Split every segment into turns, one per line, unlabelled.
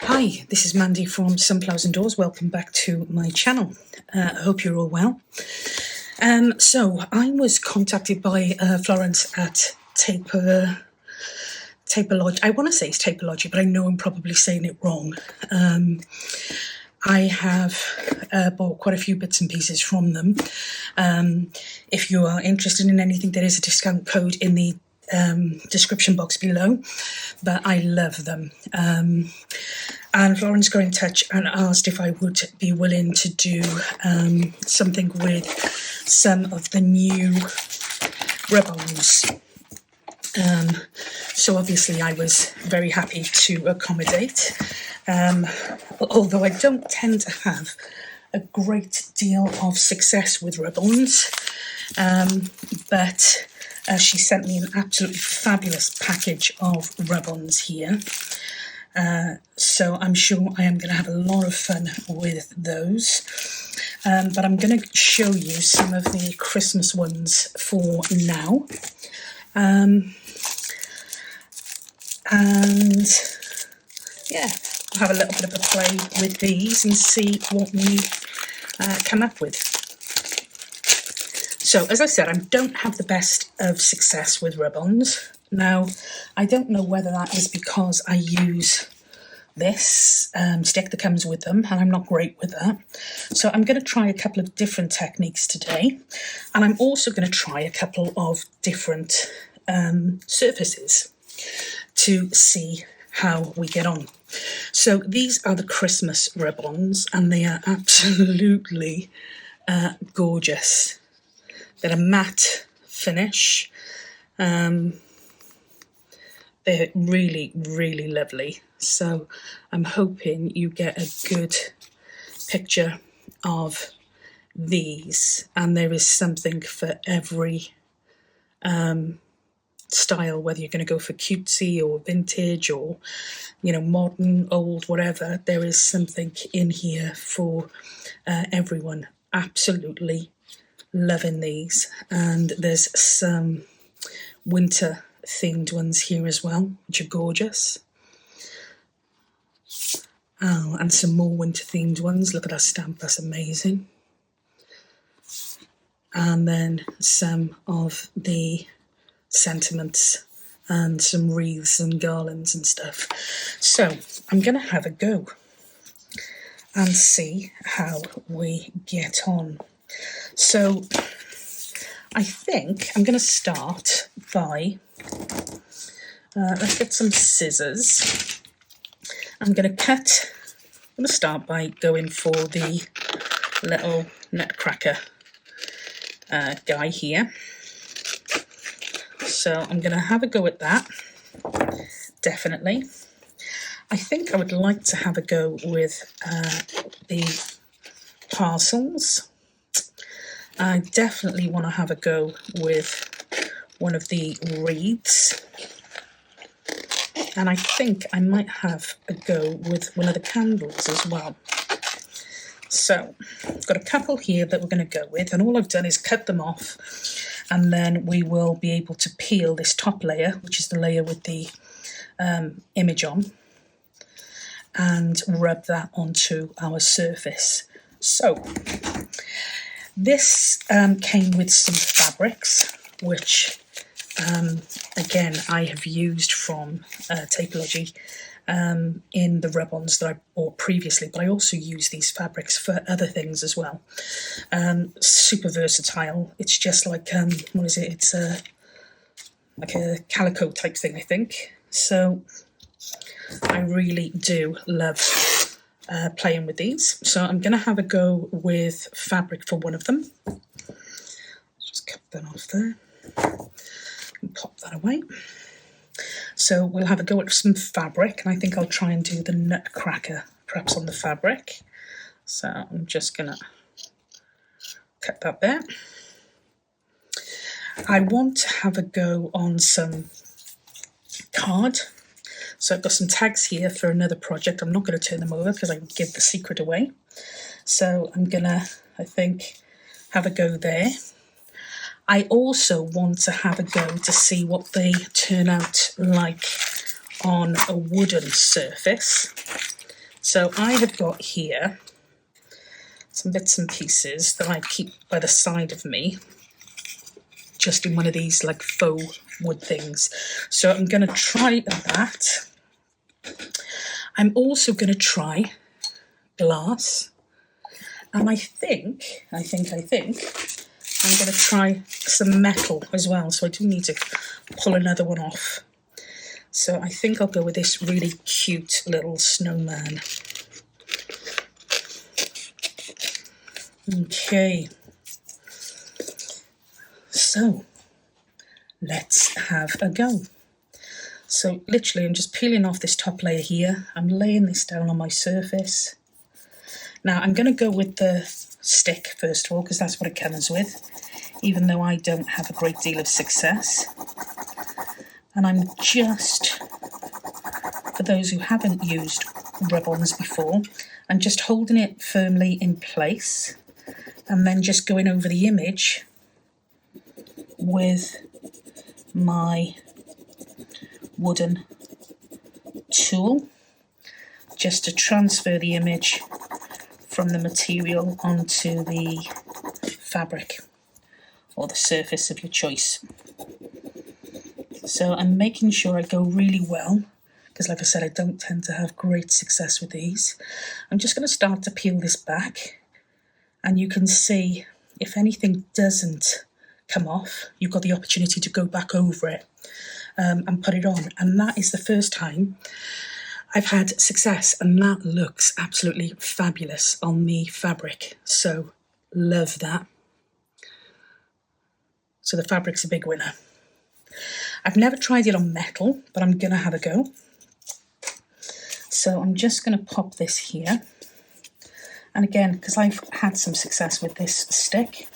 Hi, this is Mandy from Sunflowers and Doors. Welcome back to my channel. I hope you're all well. So I was contacted by Florence at Taperlogy. I want to say it's Taperlogy, but I know I'm probably saying it wrong. I have bought quite a few bits and pieces from them. If you are interested in anything, there is a discount code in the description box below, but I love them. And Florence got in touch and asked if I would be willing to do something with some of the new ribbons. So obviously I was very happy to accommodate, although I don't tend to have a great deal of success with ribbons, but she sent me an absolutely fabulous package of ribbons here. So I'm sure I am going to have a lot of fun with those. But I'm going to show you some of the Christmas ones for now. And yeah, I'll have a little bit of a play with these and see what we come up with. So, as I said, I don't have the best of success with ribbons. Now, I don't know whether that is because I use this stick that comes with them, and I'm not great with that. So I'm going to try a couple of different techniques today, and I'm also going to try a couple of different surfaces to see how we get on. So these are the Christmas ribbons, and they are absolutely gorgeous. They're a matte finish. They're really, really lovely. So I'm hoping you get a good picture of these. And there is something for every style, whether you're going to go for cutesy or vintage or, you know, modern, old, whatever. There is something in here for everyone. Absolutely loving these. And there's some winter themed ones here as well, which are gorgeous. Oh, and some more winter themed ones. Look at that stamp, that's amazing. And then some of the sentiments and some wreaths and garlands and stuff. So I'm going to have a go and see how we get on. So I think I'm going to start by, let's get some scissors. I'm going to start by going for the little nutcracker guy here. So I'm going to have a go at that, definitely. I think I would like to have a go with the parcels. I definitely want to have a go with one of the wreaths. And I think I might have a go with one of the candles as well. So I've got a couple here that we're going to go with, and all I've done is cut them off, and then we will be able to peel this top layer, which is the layer with the image on, and rub that onto our surface. So this came with some fabrics, which again I have used from Taperlogy in the ribbons that I bought previously, but I also use these fabrics for other things as well. Super versatile. It's just like what is it? It's like a calico type thing, I think. So I really do love playing with these. So I'm going to have a go with fabric for one of them. Just cut that off there and pop that away. So we'll have a go at some fabric, and I think I'll try and do the nutcracker perhaps on the fabric. So I'm just going to cut that there. I want to have a go on some card. So I've got some tags here for another project. I'm not going to turn them over because I would give the secret away. So I'm going to, I think, have a go there. I also want to have a go to see what they turn out like on a wooden surface. So I have got here some bits and pieces that I keep by the side of me, just in one of these like faux wood things. So I'm going to try that. I'm also going to try glass, and I think I'm going to try some metal as well. So I do need to pull another one off. So I think I'll go with this really cute little snowman. Okay, so let's have a go. So literally I'm just peeling off this top layer here. I'm laying this down on my surface. Now I'm going to go with the stick first of all, because that's what it comes with, even though I don't have a great deal of success. And I'm just, for those who haven't used rub-ons before, I'm just holding it firmly in place and then just going over the image with my wooden tool, just to transfer the image from the material onto the fabric or the surface of your choice. So I'm making sure I go really well, because like I said, I don't tend to have great success with these. I'm just going to start to peel this back, and you can see if anything doesn't come off, you've got the opportunity to go back over it and put it on. And that is the first time I've had success, and that looks absolutely fabulous on the fabric. So love that. So the fabric's a big winner. I've never tried it on metal, but I'm going to have a go. So I'm just going to pop this here. And again, because I've had some success with this stick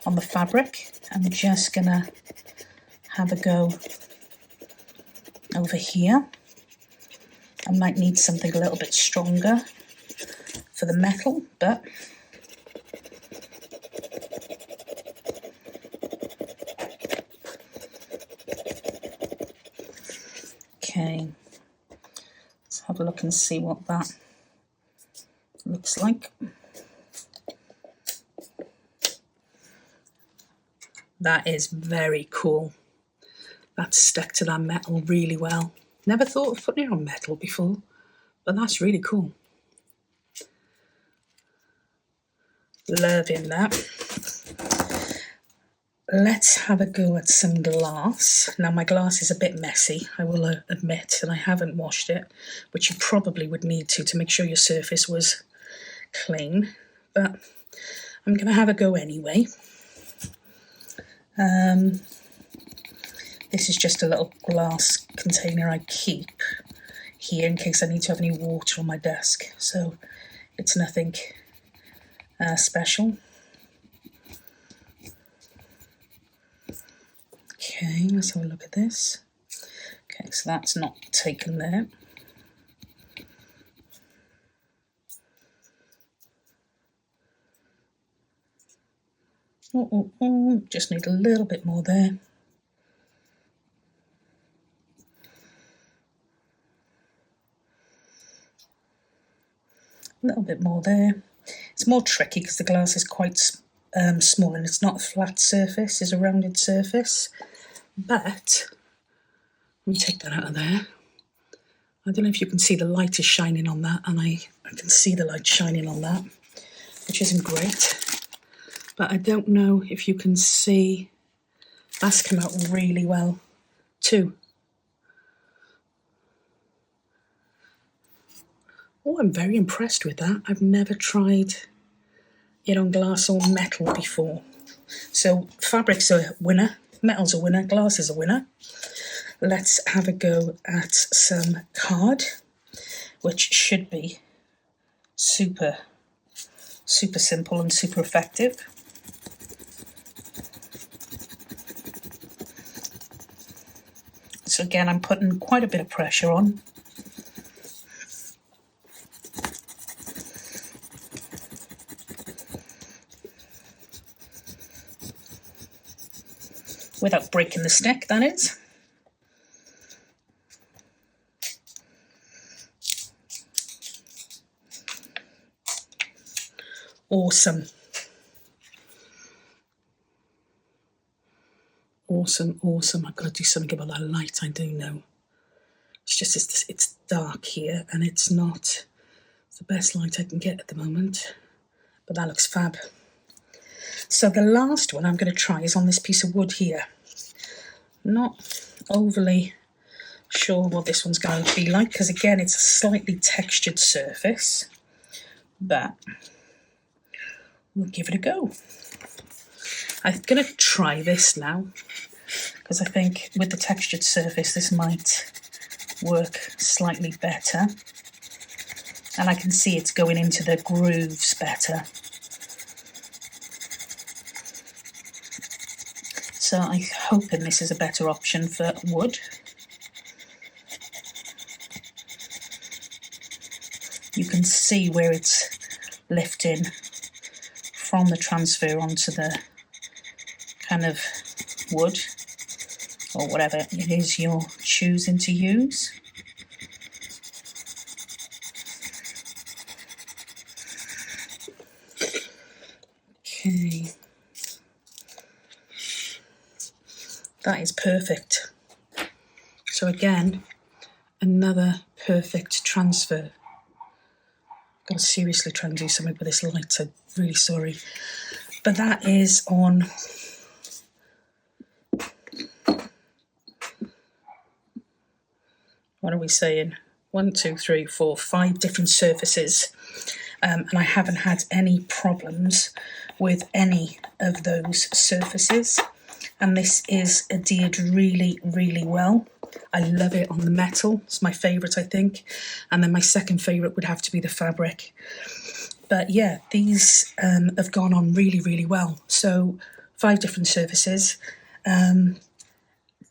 on the fabric, I'm just going to have a go over here. I might need something a little bit stronger for the metal, but okay, let's have a look and see what that looks like. That is very cool. That's stuck to that metal really well. Never thought of putting it on metal before, but that's really cool. Loving that. Let's have a go at some glass. Now my glass is a bit messy, I will admit, and I haven't washed it, which you probably would need to make sure your surface was clean, but I'm going to have a go anyway. This is just a little glass container I keep here in case I need to have any water on my desk, so it's nothing special. Okay, let's have a look at this. Okay, so that's not taken there. Just need a little bit more there. A little bit more there. It's more tricky because the glass is quite small and it's not a flat surface, it's a rounded surface. But, let me take that out of there. I don't know if you can see the light is shining on that, and I can see the light shining on that, which isn't great. But I don't know if you can see, that's come out really well too. Oh, I'm very impressed with that. I've never tried it on glass or metal before. So fabric's a winner, metal's a winner, glass is a winner. Let's have a go at some card, which should be super simple and super effective. So again, I'm putting quite a bit of pressure on. Without breaking the stick, that is. Awesome. Awesome, awesome. I've got to do something about that light, I do know. It's just, it's dark here, and it's not the best light I can get at the moment. But that looks fab. So the last one I'm going to try is on this piece of wood here. Not overly sure what this one's going to be like, because again, it's a slightly textured surface. But we'll give it a go. I'm going to try this now, because I think with the textured surface this might work slightly better, and I can see it's going into the grooves better. So I'm hoping this is a better option for wood. You can see where it's lifting from the transfer onto the kind of wood, or whatever it is you're choosing to use. Okay, that is perfect. So again, another perfect transfer. I've got to seriously try and do something with this light, I'm really sorry. But that is on what are we saying? 1, 2, 3, 4, 5 different surfaces. And I haven't had any problems with any of those surfaces. And this is adhered really, really well. I love it on the metal. It's my favourite, I think. And then my second favourite would have to be the fabric. But yeah, these have gone on really, really well. So 5 different surfaces.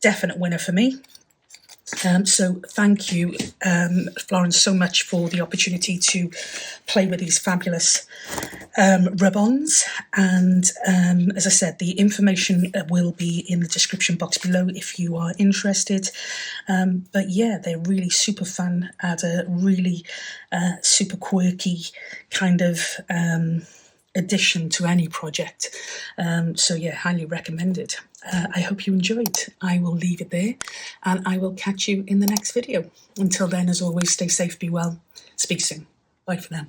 Definite winner for me. So thank you, Florence, so much for the opportunity to play with these fabulous rub-ons. And as I said, the information will be in the description box below if you are interested. But yeah, they're really super fun, add a really super quirky kind of addition to any project. So yeah, highly recommended. I hope you enjoyed. I will leave it there, and I will catch you in the next video. Until then, as always, stay safe, be well, speak soon. Bye for now.